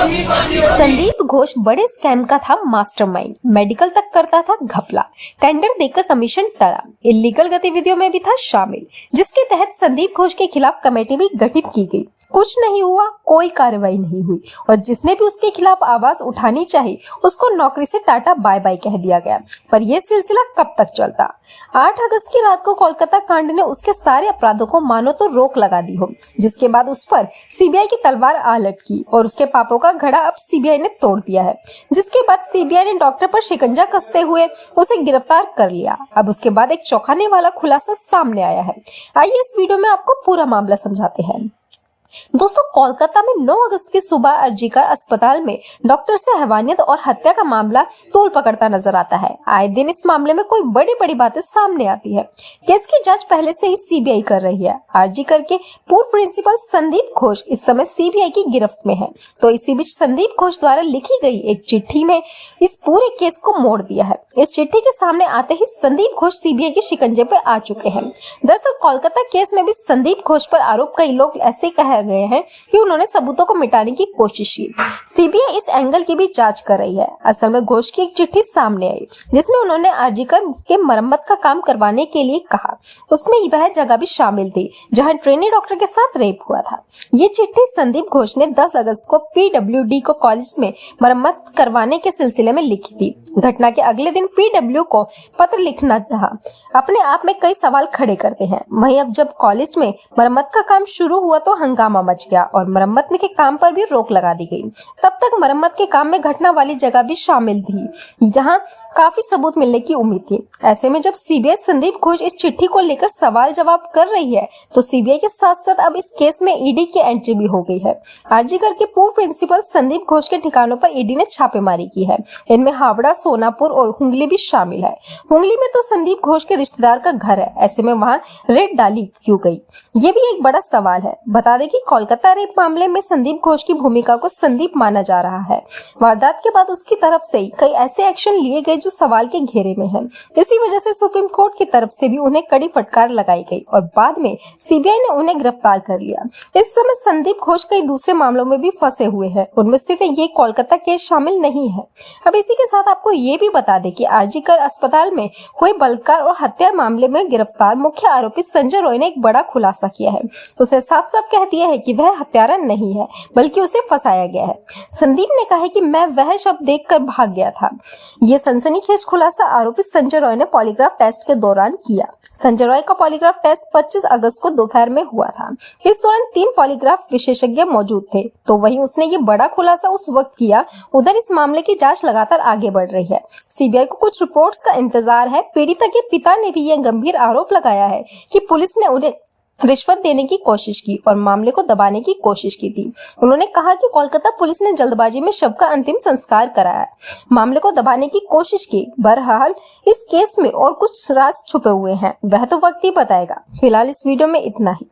संदीप घोष बड़े स्कैम का था मास्टरमाइंड, मेडिकल तक करता था घपला, टेंडर देकर कमीशन टला, इलीगल गतिविधियों में भी था शामिल, जिसके तहत संदीप घोष के खिलाफ कमेटी भी गठित की गई। कुछ नहीं हुआ, कोई कार्रवाई नहीं हुई और जिसने भी उसके खिलाफ आवाज उठानी चाहिए उसको नौकरी से टाटा बाय बाय कह दिया गया। पर यह सिलसिला कब तक चलता? 8 अगस्त की रात को कोलकाता कांड ने उसके सारे अपराधों को मानो तो रोक लगा दी हो, जिसके बाद उस पर सीबीआई की तलवार आ लटकी और उसके पापों का घड़ा अब सीबीआई ने तोड़ दिया है। जिसके बाद सीबीआई ने डॉक्टर पर शिकंजा कसते हुए उसे गिरफ्तार कर लिया। अब उसके बाद एक चौंकाने वाला खुलासा सामने आया है। आइए इस वीडियो में आपको पूरा मामला समझाते हैं। दोस्तों, कोलकाता में 9 अगस्त की सुबह अर्जीकर अस्पताल में डॉक्टर से हैवानियत और हत्या का मामला तूल पकड़ता नजर आता है। आए दिन इस मामले में कोई बड़ी बड़ी बातें सामने आती है। केस की जांच पहले से ही सीबीआई कर रही है। अर्जीकर के पूर्व प्रिंसिपल संदीप घोष इस समय सीबीआई की गिरफ्त में है, तो इसी बीच संदीप घोष द्वारा लिखी गई एक चिट्ठी में इस पूरे केस को मोड़ दिया है। इस चिट्ठी के सामने आते ही संदीप घोष सीबीआई के शिकंजे पर आ चुके हैं। दरअसल कोलकाता केस में भी संदीप घोष पर आरोप कई लोग ऐसे कह गए हैं कि उन्होंने सबूतों को मिटाने की कोशिश की। सीबीआई इस एंगल की भी जांच कर रही है। असल में घोष की एक चिट्ठी सामने आई जिसमें उन्होंने अर्जीकर के मरम्मत का काम करवाने के लिए कहा। उसमें वह जगह भी शामिल थी जहां ट्रेनी डॉक्टर के साथ रेप हुआ था। ये चिट्ठी संदीप घोष ने 10 अगस्त को पीडब्ल्यूडी को कॉलेज में मरम्मत करवाने के सिलसिले में लिखी थी। घटना के अगले दिन पीडब्ल्यू को पत्र लिखना था अपने आप में कई सवाल खड़े करते हैं। वहीं अब जब कॉलेज में मरम्मत का काम शुरू हुआ तो हंगामा मच गया और मरम्मत के काम पर भी रोक लगा दी गई। तब तक मरम्मत के काम में घटना वाली जगह भी शामिल थी जहां काफी सबूत मिलने की उम्मीद थी। ऐसे में जब सीबीआई संदीप घोष इस चिट्ठी को लेकर सवाल जवाब कर रही है तो सीबीआई के साथ साथ अब इस केस में ईडी की एंट्री भी हो गई है। अर्जीकर के पूर्व प्रिंसिपल संदीप घोष के ठिकानों पर ईडी ने छापेमारी की है। इनमें हावड़ा, सोनापुर और हुंगली भी शामिल है। हुंगली में तो संदीप घोष के रिश्तेदार का घर है। ऐसे में वहां रेड डाली क्यों गई, ये भी एक बड़ा सवाल है। बता दें कि कोलकाता रेप मामले में संदीप घोष की भूमिका को संदीप माना जा रहा है। वारदात के बाद उसकी तरफ से कई ऐसे एक्शन लिए गए जो सवाल के घेरे में हैं। इसी वजह से सुप्रीम कोर्ट की तरफ से भी उन्हें कड़ी फटकार लगाई गई और बाद में सीबीआई ने उन्हें गिरफ्तार कर लिया। इस समय संदीप घोष कई दूसरे मामलों में भी फंसे हुए हैं, उनमें सिर्फ ये कोलकाता केस शामिल नहीं है। अब इसी के साथ आपको ये भी बता दें कि अर्जीकर अस्पताल में हुए बलात्कार और हत्या मामले में गिरफ्तार मुख्य आरोपी संजय रॉय ने एक बड़ा खुलासा किया है। उसे साफ साफ कह दिया है कि वह हत्यारा नहीं है बल्कि उसे फंसाया गया है। संदीप ने कहा है कि मैं वह शब्द देखकर भाग गया था। ये सनसनीखेज खुलासा आरोपी संजय रॉय ने पॉलीग्राफ टेस्ट के दौरान किया। संजय रॉय का पॉलीग्राफ टेस्ट 25 अगस्त को दोपहर में हुआ था। इस दौरान 3 पॉलीग्राफ विशेषज्ञ मौजूद थे, तो वहीं उसने ये बड़ा खुलासा उस वक्त किया। उधर इस मामले की जांच लगातार आगे बढ़ रही है। सीबीआई को कुछ रिपोर्ट्स का इंतजार है। पीड़िता के पिता ने भी यह गंभीर आरोप लगाया है कि पुलिस ने उन्हें रिश्वत देने की कोशिश की और मामले को दबाने की कोशिश की थी। उन्होंने कहा कि कोलकाता पुलिस ने जल्दबाजी में शव का अंतिम संस्कार कराया, मामले को दबाने की कोशिश की। बहरहाल इस केस में और कुछ राज छुपे हुए हैं, वह तो वक्त ही बताएगा। फिलहाल इस वीडियो में इतना ही।